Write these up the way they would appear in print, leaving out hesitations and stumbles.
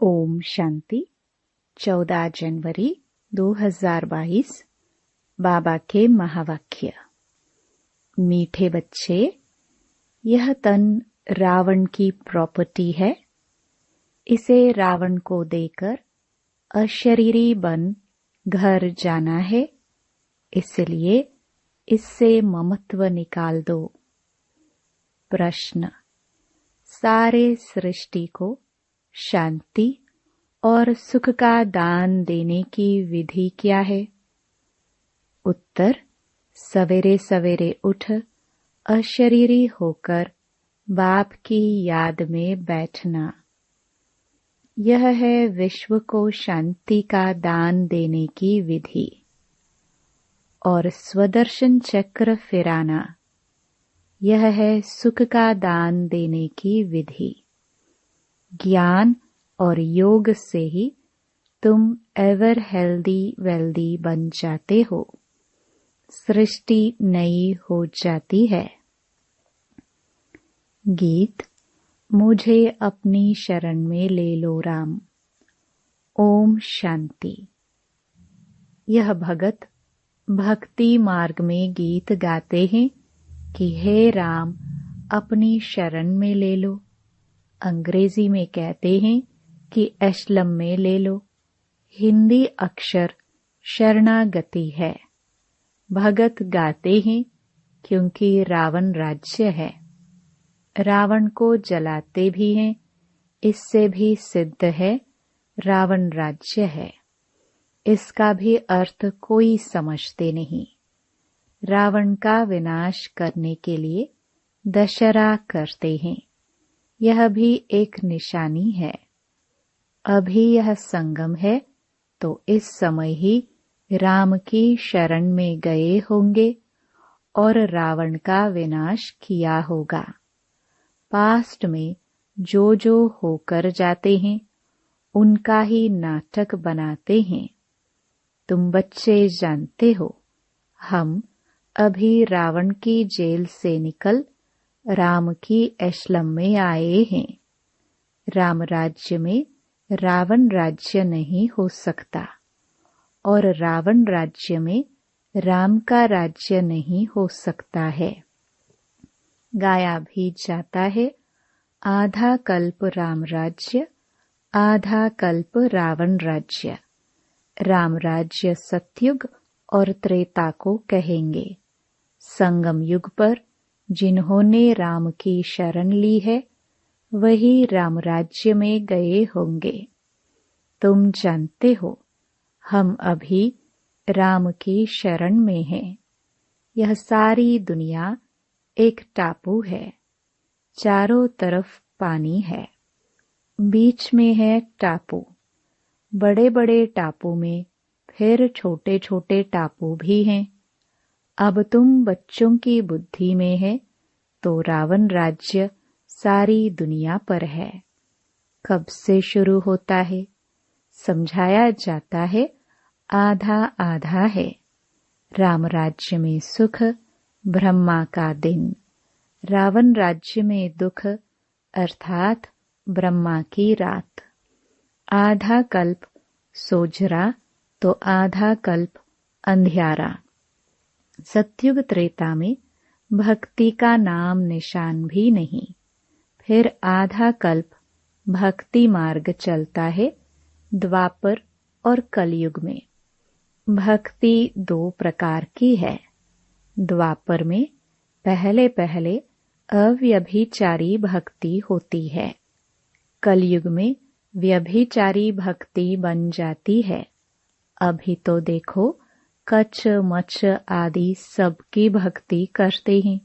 ओम शांति। 14 जनवरी 2022। बाबा के महावाक्य। मीठे बच्चे, यह तन रावण की प्रॉपर्टी है। इसे रावण को देकर अशरीरी बन घर जाना है, इसलिए इससे ममत्व निकाल दो। प्रश्न: सारे सृष्टि को शांति और सुख का दान देने की विधि क्या है? उत्तर: सवेरे सवेरे उठ अशरीरी होकर बाप की याद में बैठना। यह है विश्व को शांति का दान देने की विधि। और स्वदर्शन चक्र फिराना, यह है सुख का दान देने की विधि। ज्ञान और योग से ही तुम एवर हेल्दी वेल्दी बन जाते हो, सृष्टि नई हो जाती है। गीत: मुझे अपनी शरण में ले लो राम। ओम शांति। यह भगत भक्ति मार्ग में गीत गाते हैं कि हे राम, अपनी शरण में ले लो। अंग्रेजी में कहते हैं कि एशलम में ले लो। हिंदी अक्षर शरणागति है। भगत गाते हैं क्योंकि रावण राज्य है। रावण को जलाते भी हैं, इससे भी सिद्ध है रावण राज्य है। इसका भी अर्थ कोई समझते नहीं। रावण का विनाश करने के लिए दशहरा करते हैं, यह भी एक निशानी है। अभी यह संगम है तो इस समय ही राम की शरण में गए होंगे और रावण का विनाश किया होगा। पास्ट में जो जो होकर जाते हैं उनका ही नाटक बनाते हैं। तुम बच्चे जानते हो, हम अभी रावण की जेल से निकल राम की एशलम में आए हैं। राम राज्य में रावण राज्य नहीं हो सकता और रावण राज्य में राम का राज्य नहीं हो सकता है। गाया भी जाता है, आधा कल्प राम राज्य, आधा कल्प रावण राज्य। राम राज्य सतयुग और त्रेता को कहेंगे। संगम युग पर जिन्होंने राम की शरण ली है वही राम राज्य में गए होंगे। तुम जानते हो, हम अभी राम की शरण में हैं। यह सारी दुनिया एक टापू है, चारों तरफ पानी है, बीच में है टापू। बड़े बड़े टापू में फिर छोटे छोटे टापू भी हैं। अब तुम बच्चों की बुद्धि में है तो रावण राज्य सारी दुनिया पर है। कब से शुरू होता है? समझाया जाता है आधा आधा है। राम राज्य में सुख, ब्रह्मा का दिन। रावण राज्य में दुख अर्थात ब्रह्मा की रात। आधा कल्प सोजरा तो आधा कल्प अंधियारा। सतयुग त्रेता में भक्ति का नाम निशान भी नहीं। फिर आधा कल्प भक्ति मार्ग चलता है। द्वापर और कलयुग में भक्ति दो प्रकार की है। द्वापर में पहले पहले अव्यभिचारी भक्ति होती है। कलयुग में व्यभिचारी भक्ति बन जाती है। अभी तो देखो, कच्छ मच्छ आदि सबकी भक्ति करते हैं।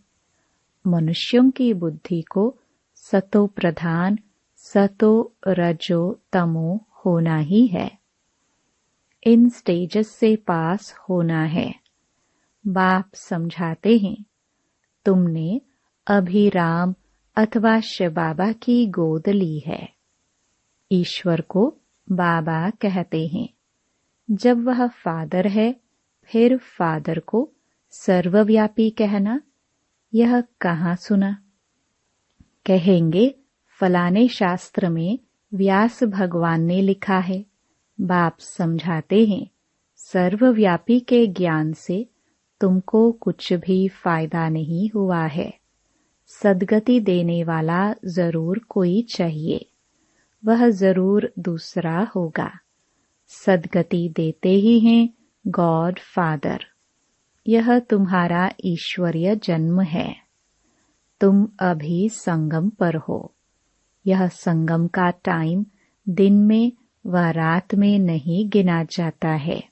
मनुष्यों की बुद्धि को सतो प्रधान, सतो रजो तमो होना ही है। इन स्टेजेस से पास होना है। बाप समझाते हैं, तुमने अभी राम अथवा शिव बाबा की गोद ली है। ईश्वर को बाबा कहते हैं। जब वह फादर है, फिर फादर को सर्वव्यापी कहना, यह कहाँ सुना? कहेंगे फलाने शास्त्र में व्यास भगवान ने लिखा है, बाप समझाते हैं, सर्वव्यापी के ज्ञान से तुमको कुछ भी फायदा नहीं हुआ है। सद्गति देने वाला जरूर कोई चाहिए, वह जरूर दूसरा होगा। सद्गति देते ही हैं गॉड फादर। यह तुम्हारा ईश्वरीय जन्म है। तुम अभी संगम पर हो। यह संगम का टाइम दिन में व रात में नहीं गिना जाता है।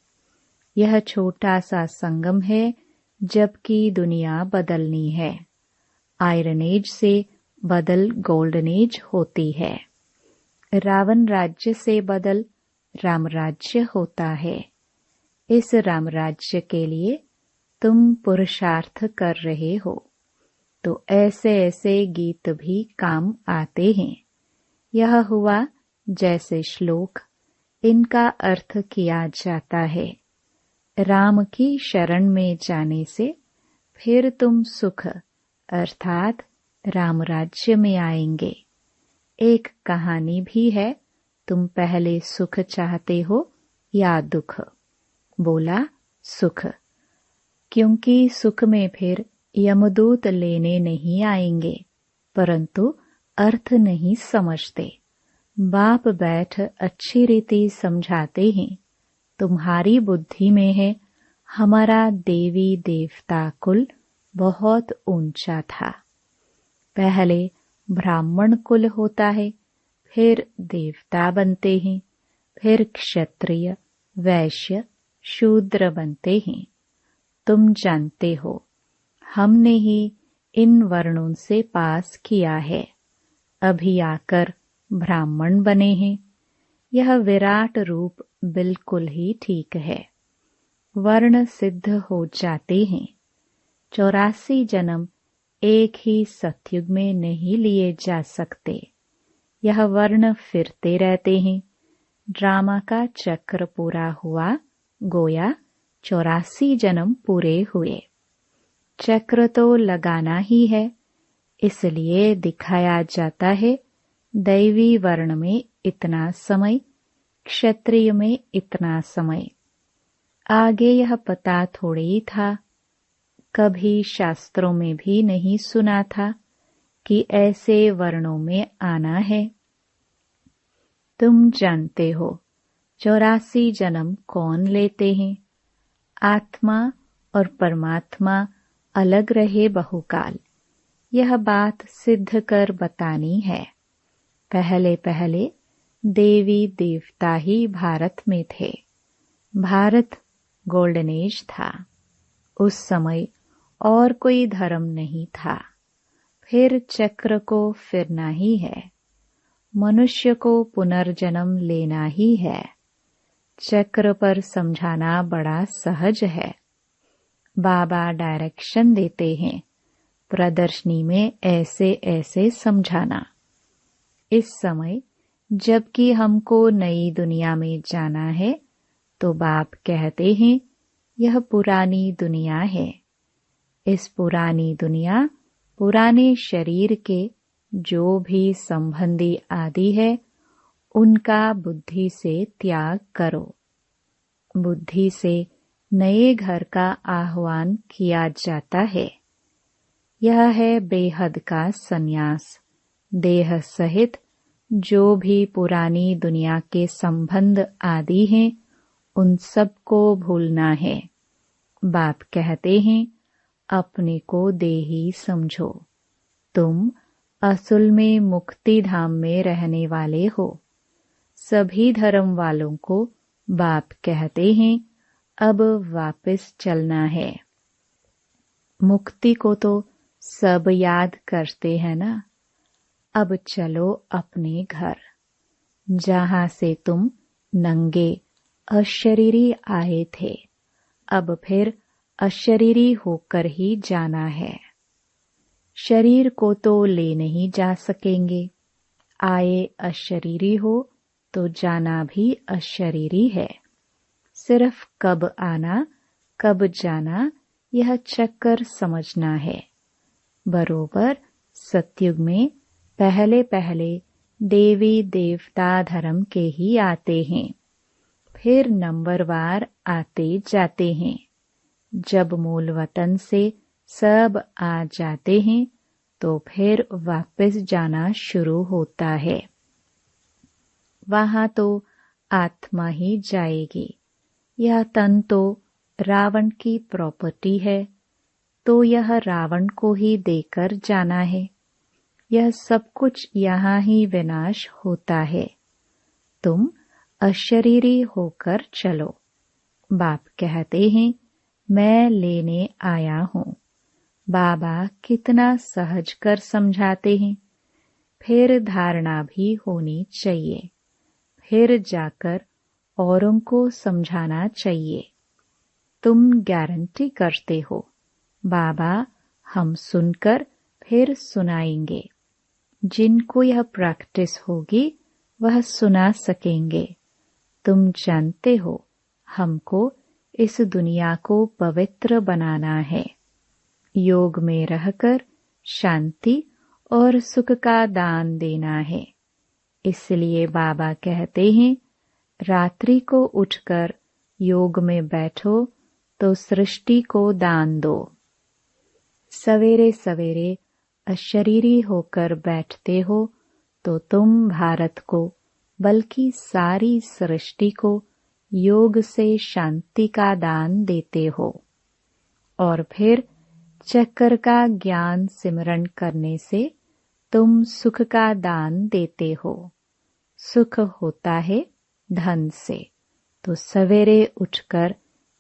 यह छोटा सा संगम है, जबकि दुनिया बदलनी है। आयरन एज से बदल गोल्डन एज होती है। रावण राज्य से बदल राम राज्य होता है। इस राम राज्य के लिए तुम पुरुषार्थ कर रहे हो, तो ऐसे ऐसे गीत भी काम आते हैं। यह हुआ जैसे श्लोक, इनका अर्थ किया जाता है। राम की शरण में जाने से फिर तुम सुख अर्थात राम राज्य में आएंगे। एक कहानी भी है, तुम पहले सुख चाहते हो या दुख? बोला सुख, क्योंकि सुख में फिर यमदूत लेने नहीं आएंगे, परंतु अर्थ नहीं समझते। बाप बैठ अच्छी रीति समझाते हैं, तुम्हारी बुद्धि में है हमारा देवी देवता कुल बहुत ऊंचा था। पहले ब्राह्मण कुल होता है, फिर देवता बनते हैं, फिर क्षत्रिय, वैश्य, शूद्र बनते हैं। तुम जानते हो, हमने ही इन वर्णों से पास किया है। अभी आकर ब्राह्मण बने हैं। यह विराट रूप बिल्कुल ही ठीक है। वर्ण सिद्ध हो जाते हैं। 84 जन्म एक ही सतयुग में नहीं लिए जा सकते। यह वर्ण फिरते रहते हैं। ड्रामा का चक्र पूरा हुआ, गोया 84 जन्म पूरे हुए। चक्र तो लगाना ही है, इसलिए दिखाया जाता है दैवी वर्ण में इतना समय, क्षत्रिय में इतना समय। आगे यह पता थोड़े ही था, कभी शास्त्रों में भी नहीं सुना था कि ऐसे वर्णों में आना है। तुम जानते हो 84 जन्म कौन लेते हैं? आत्मा और परमात्मा अलग रहे बहुकाल। यह बात सिद्ध कर बतानी है। पहले पहले देवी देवता ही भारत में थे। भारत गोल्डन एज था। उस समय और कोई धर्म नहीं था। फिर चक्र को फिरना ही है। मनुष्य को पुनर्जन्म लेना ही है। चक्र पर समझाना बड़ा सहज है। बाबा डायरेक्शन देते हैं, प्रदर्शनी में ऐसे ऐसे समझाना। इस समय जबकि हमको नई दुनिया में जाना है, तो बाप कहते हैं यह पुरानी दुनिया है। इस पुरानी दुनिया पुराने शरीर के जो भी संबंधी आदि है, उनका बुद्धि से त्याग करो। बुद्धि से नए घर का आह्वान किया जाता है। यह है बेहद का संन्यास। देह सहित जो भी पुरानी दुनिया के संबंध आदि हैं, उन सब को भूलना है। बाप कहते हैं अपने को देही समझो। तुम असल में मुक्ति धाम में रहने वाले हो। सभी धर्म वालों को बाप कहते हैं अब वापस चलना है। मुक्ति को तो सब याद करते हैं ना। अब चलो अपने घर, जहां से तुम नंगे अशरीरी आए थे। अब फिर अशरीरी होकर ही जाना है। शरीर को तो ले नहीं जा सकेंगे। आए अशरीरी हो तो जाना भी अशरीरी है। सिर्फ कब आना कब जाना यह चक्कर समझना है। बरोबर सतयुग में पहले पहले देवी देवता धर्म के ही आते हैं, फिर नंबरवार आते जाते हैं। जब मूल वतन से सब आ जाते हैं तो फिर वापस जाना शुरू होता है। वहां तो आत्मा ही जाएगी। यह तन तो रावण की प्रॉपर्टी है, तो यह रावण को ही देकर जाना है। यह सब कुछ यहाँ ही विनाश होता है। तुम अशरीरी होकर चलो। बाप कहते हैं, मैं लेने आया हूँ। बाबा कितना सहज कर समझाते हैं। फिर धारणा भी होनी चाहिए, फिर जाकर औरों को समझाना चाहिए। तुम गारंटी करते हो, बाबा हम सुनकर फिर सुनाएंगे। जिनको यह प्रैक्टिस होगी वह सुना सकेंगे। तुम जानते हो, हमको इस दुनिया को पवित्र बनाना है। योग में रहकर शांति और सुख का दान देना है। इसलिए बाबा कहते हैं, रात्रि को उठकर योग में बैठो तो सृष्टि को दान दो। सवेरे सवेरे अशरीरी होकर बैठते हो तो तुम भारत को बल्कि सारी सृष्टि को योग से शांति का दान देते हो। और फिर चक्र का ज्ञान सिमरण करने से तुम सुख का दान देते हो। सुख होता है धन से, तो सवेरे उठकर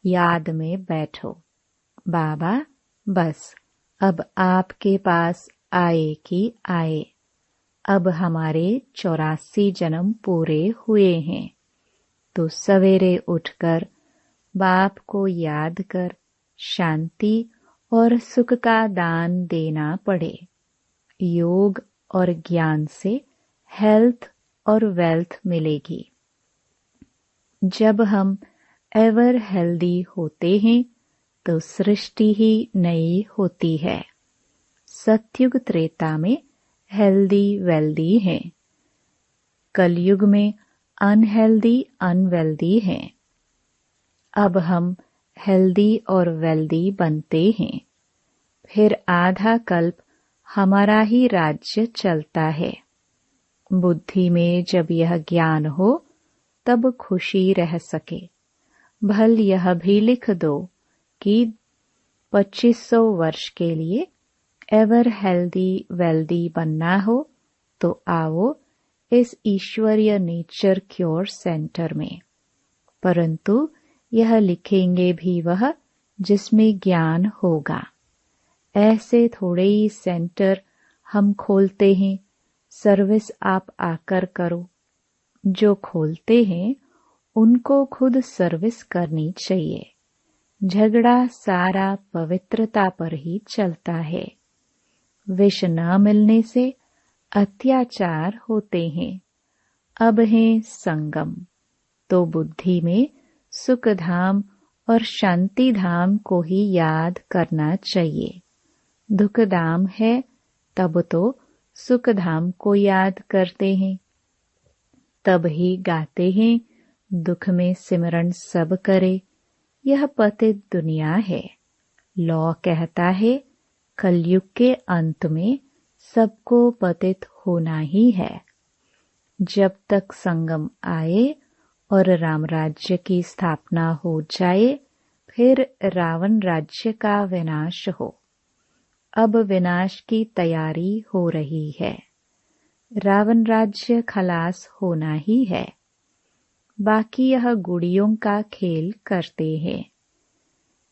याद में बैठो, बाबा बस अब आपके पास आए कि आए। अब हमारे 84 जन्म पूरे हुए हैं, तो सवेरे उठकर बाप को याद कर शांति और सुख का दान देना पड़े। योग और ज्ञान से हेल्थ और वेल्थ मिलेगी। जब हम एवर हेल्दी होते हैं तो सृष्टि ही नई होती है। सतयुग त्रेता में हेल्दी वेल्दी है, कलयुग में अनहेल्दी अनवेल्दी है। अब हम हेल्दी और वेल्दी बनते हैं, फिर आधा कल्प हमारा ही राज्य चलता है। बुद्धि में जब यह ज्ञान हो तब खुशी रह सके। भल यह भी लिख दो कि 2500 वर्ष के लिए एवर हेल्दी वेल्दी बनना हो तो आओ इस ईश्वरीय नेचर क्योर सेंटर में। परंतु यह लिखेंगे भी वह जिसमें ज्ञान होगा। ऐसे थोड़े ही सेंटर हम खोलते हैं, सर्विस आप आकर करो। जो खोलते हैं उनको खुद सर्विस करनी चाहिए। झगड़ा सारा पवित्रता पर ही चलता है। विष न मिलने से अत्याचार होते हैं। अब है संगम, तो बुद्धि में सुख धाम और शांति धाम को ही याद करना चाहिए। दुख धाम है तब तो सुख धाम को याद करते हैं। तब ही गाते हैं, दुख में सिमरण सब करे, यह पतित दुनिया है। लॉ कहता है, कलयुग के अंत में सबको पतित होना ही है। जब तक संगम आए और राम राज्य की स्थापना हो जाए, फिर रावण राज्य का विनाश हो। अब विनाश की तैयारी हो रही है। रावण राज्य खलास होना ही है। बाकी यह गुड़ियों का खेल करते हैं।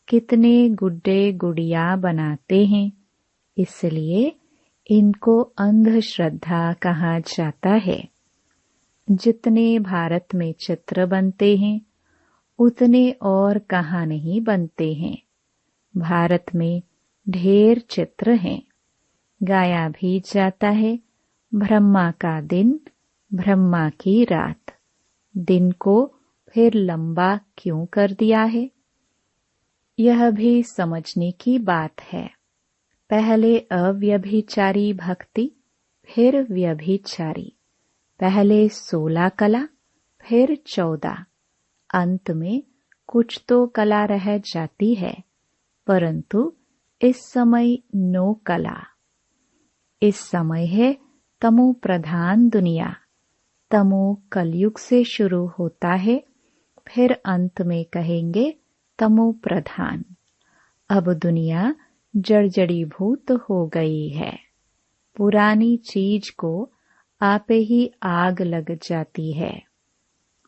कितने गुड्डे गुड़िया बनाते हैं, इसलिए इनको अंधश्रद्धा कहा जाता है। जितने भारत में चित्र बनते हैं उतने और कहाँ नहीं बनते हैं। भारत में ढेर चित्र हैं। गाया भी जाता है, ब्रह्मा का दिन, ब्रह्मा की रात। दिन को फिर लंबा क्यों कर दिया है? यह भी समझने की बात है। पहले अव्यभिचारी भक्ति, फिर व्यभिचारी, पहले 16 कला, फिर 14, अंत में कुछ तो कला रह जाती है, परंतु इस समय 9 कला। इस समय है तमो प्रधान दुनिया। तमो कलयुग से शुरू होता है, फिर अंत में कहेंगे तमो प्रधान। अब दुनिया जर्जरीभूत हो गई है। पुरानी चीज को आपे ही आग लग जाती है।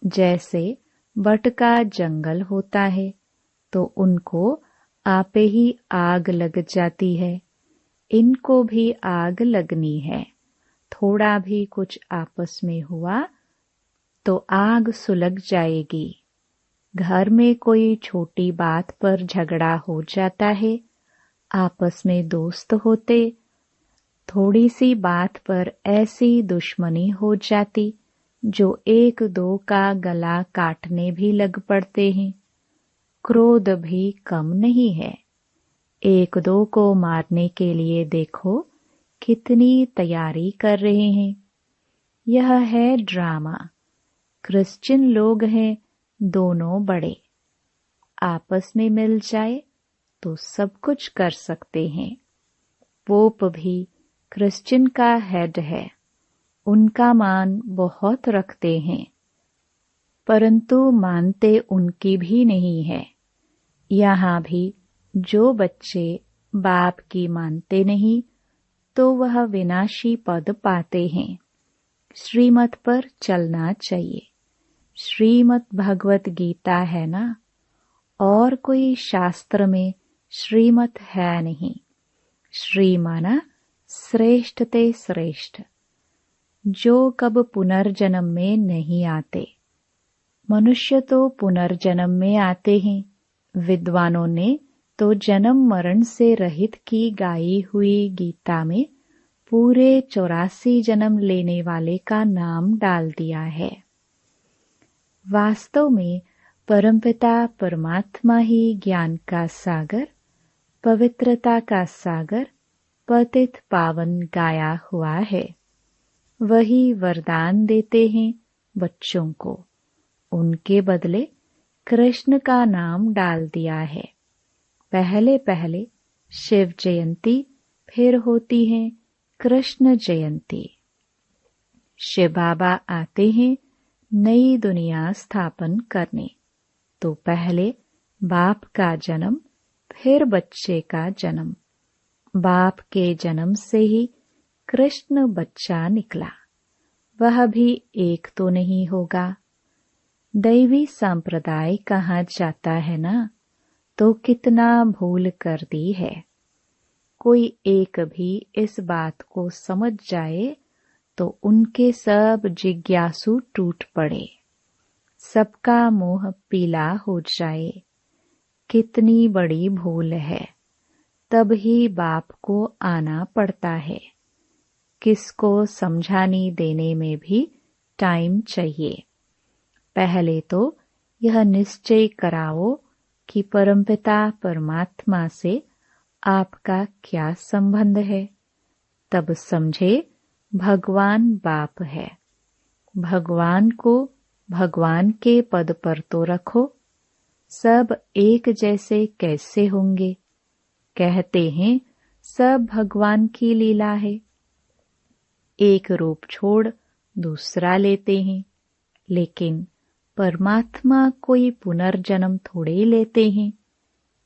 जैसे बट का जंगल होता है तो उनको आपे ही आग लग जाती है, इनको भी आग लगनी है। थोड़ा भी कुछ आपस में हुआ तो आग सुलग जाएगी। घर में कोई छोटी बात पर झगड़ा हो जाता है, आपस में दोस्त होते, थोड़ी सी बात पर ऐसी दुश्मनी हो जाती जो एक दो का गला काटने भी लग पड़ते हैं। क्रोध भी कम नहीं है। एक दो को मारने के लिए देखो कितनी तैयारी कर रहे हैं। यह है ड्रामा। क्रिश्चियन लोग हैं दोनों बड़े, आपस में मिल जाए तो सब कुछ कर सकते हैं। पोप भी क्रिश्चियन का हेड है, उनका मान बहुत रखते हैं, परंतु मानते उनकी भी नहीं है। यहाँ भी जो बच्चे बाप की मानते नहीं तो वह विनाशी पद पाते हैं। श्रीमत पर चलना चाहिए। श्रीमत भगवत गीता है ना, और कोई शास्त्र में श्रीमत है नहीं। श्री माना श्रेष्ठ ते श्रेष्ठ, जो कब पुनर्जन्म में नहीं आते। मनुष्य तो पुनर्जन्म में आते हैं। विद्वानों ने तो जन्म मरण से रहित की गाई हुई गीता में पूरे 84 जन्म लेने वाले का नाम डाल दिया है। वास्तव में परमपिता परमात्मा ही ज्ञान का सागर, पवित्रता का सागर, पतित पावन गाया हुआ है। वही वरदान देते हैं बच्चों को। उनके बदले कृष्ण का नाम डाल दिया है। पहले पहले शिव जयंती, फिर होती है कृष्ण जयंती। शिव बाबा आते हैं नई दुनिया स्थापन करने, तो पहले बाप का जन्म, फिर बच्चे का जन्म। बाप के जन्म से ही कृष्ण बच्चा निकला। वह भी एक तो नहीं होगा। दैवी संप्रदाय कहा जाता है ना, तो कितना भूल कर दी है। कोई एक भी इस बात को समझ जाए तो उनके सब जिज्ञासु टूट पड़े, सबका मुंह पीला हो जाए। कितनी बड़ी भूल है। तब ही बाप को आना पड़ता है। किसको समझाने देने में भी टाइम चाहिए। पहले तो यह निश्चय कराओ कि परमपिता परमात्मा से आपका क्या संबंध है, तब समझे भगवान बाप है। भगवान को भगवान के पद पर तो रखो। सब एक जैसे कैसे होंगे? कहते हैं सब भगवान की लीला है। एक रूप छोड़ दूसरा लेते हैं, लेकिन परमात्मा कोई पुनर्जन्म थोड़े लेते हैं।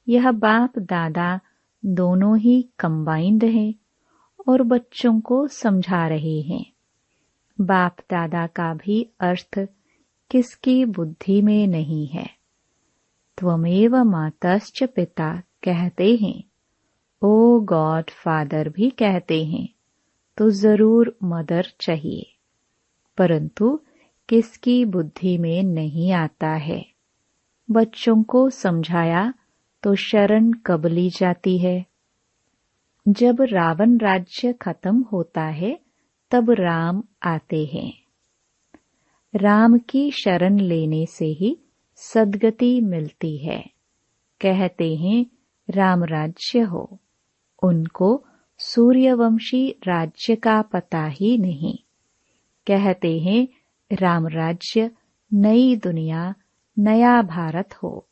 यह बाप दादा दोनों ही कंबाइंड हैं और बच्चों को समझा रहे हैं। बाप दादा का भी अर्थ किसकी बुद्धि में नहीं है। त्वमेव मातश्च पिता कहते हैं, ओ गॉड फादर भी कहते हैं, तो जरूर मदर चाहिए, परंतु किसकी बुद्धि में नहीं आता है। बच्चों को समझाया तो शरण कब ली जाती है? जब रावण राज्य खत्म होता है तब राम आते हैं। राम की शरण लेने से ही सद्गति मिलती है। कहते हैं राम राज्य हो। उनको सूर्यवंशी राज्य का पता ही नहीं। कहते हैं राम राज्य, नई दुनिया, नया भारत हो,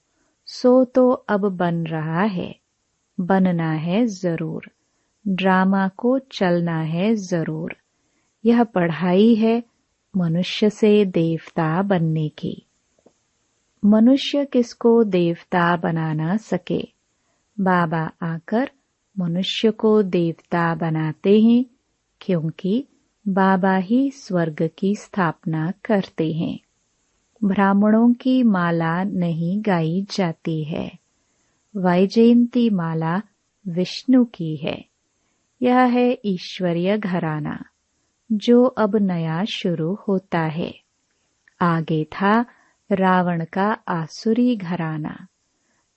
सो तो अब बन रहा है, बनना है जरूर, ड्रामा को चलना है जरूर। यह पढ़ाई है मनुष्य से देवता बनने की। मनुष्य किसको देवता बना न सके, बाबा आकर मनुष्य को देवता बनाते हैं, क्योंकि बाबा ही स्वर्ग की स्थापना करते हैं। ब्राह्मणों की माला नहीं गाई जाती है, वैजयंती माला विष्णु की है। यह है ईश्वरीय घराना जो अब नया शुरू होता है। आगे था रावण का आसुरी घराना।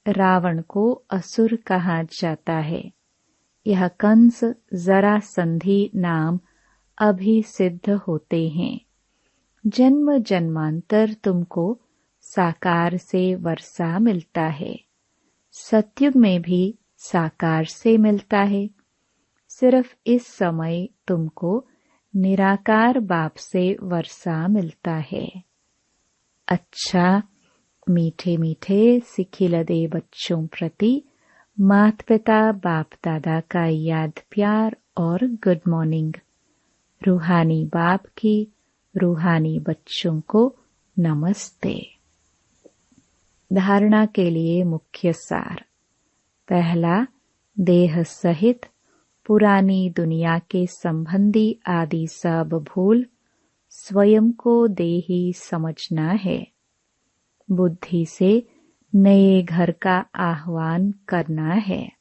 रावण को असुर कहा जाता है। यह कंस, जरासंधि नाम अभी सिद्ध होते हैं। जन्म जन्मांतर तुमको साकार से वर्षा मिलता है, सतयुग में भी साकार से मिलता है। सिर्फ इस समय तुमको निराकार बाप से वर्षा मिलता है। अच्छा, मीठे मीठे सिखिलदे बच्चों प्रति माता पिता बाप दादा का याद प्यार और गुड मॉर्निंग। रूहानी बाप की रूहानी बच्चों को नमस्ते। धारणा के लिए मुख्य सार। पहला, देह सहित पुरानी दुनिया के संबंधी आदि सब भूल स्वयं को देही समझना है। बुद्धि से नए घर का आह्वान करना है।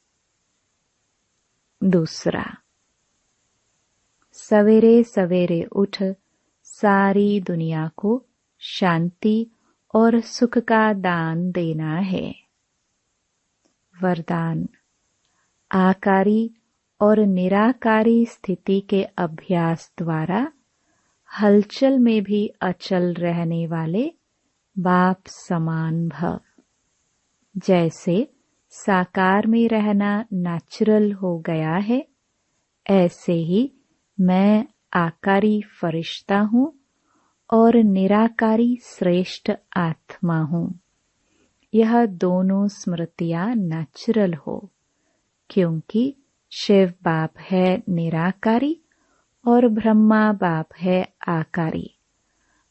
दूसरा, सवेरे सवेरे उठ सारी दुनिया को शांति और सुख का दान देना है। वरदान, आकारी और निराकारी स्थिति के अभ्यास द्वारा हलचल में भी अचल रहने वाले बाप समान भव। जैसे साकार में रहना नेचुरल हो गया है, ऐसे ही मैं आकारी फरिश्ता हूँ और निराकारी श्रेष्ठ आत्मा हूँ। यह दोनों स्मृतियाँ नेचुरल हो, क्योंकि शिव बाप है निराकारी और ब्रह्मा बाप है आकारी।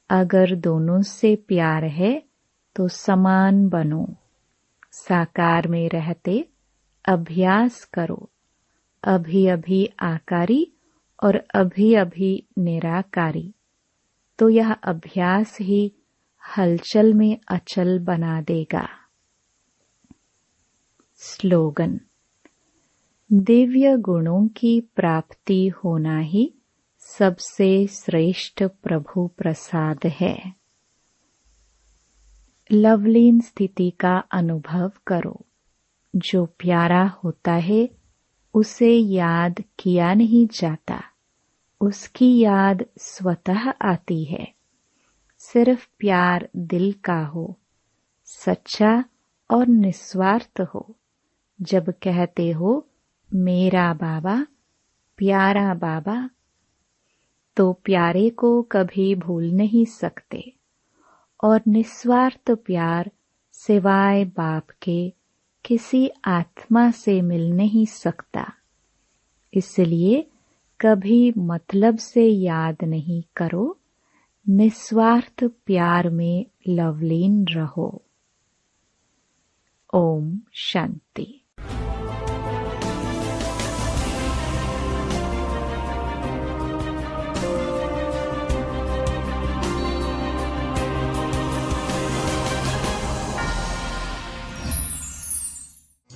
अगर दोनों से प्यार है तो समान बनो। साकार में रहते अभ्यास करो, अभी अभी आकारी और अभी अभी निराकारी। तो यह अभ्यास ही हलचल में अचल बना देगा। स्लोगन, दिव्य गुणों की प्राप्ति होना ही सबसे श्रेष्ठ प्रभु प्रसाद है। लवलीन स्थिति का अनुभव करो। जो प्यारा होता है उसे याद किया नहीं जाता, उसकी याद स्वतः आती है। सिर्फ प्यार दिल का हो, सच्चा और निस्वार्थ हो। जब कहते हो मेरा बाबा, प्यारा बाबा, तो प्यारे को कभी भूल नहीं सकते। और निस्वार्थ प्यार सिवाय बाप के किसी आत्मा से मिल नहीं सकता। इसलिए कभी मतलब से याद नहीं करो, निस्वार्थ प्यार में लवलीन रहो। ओम शांति।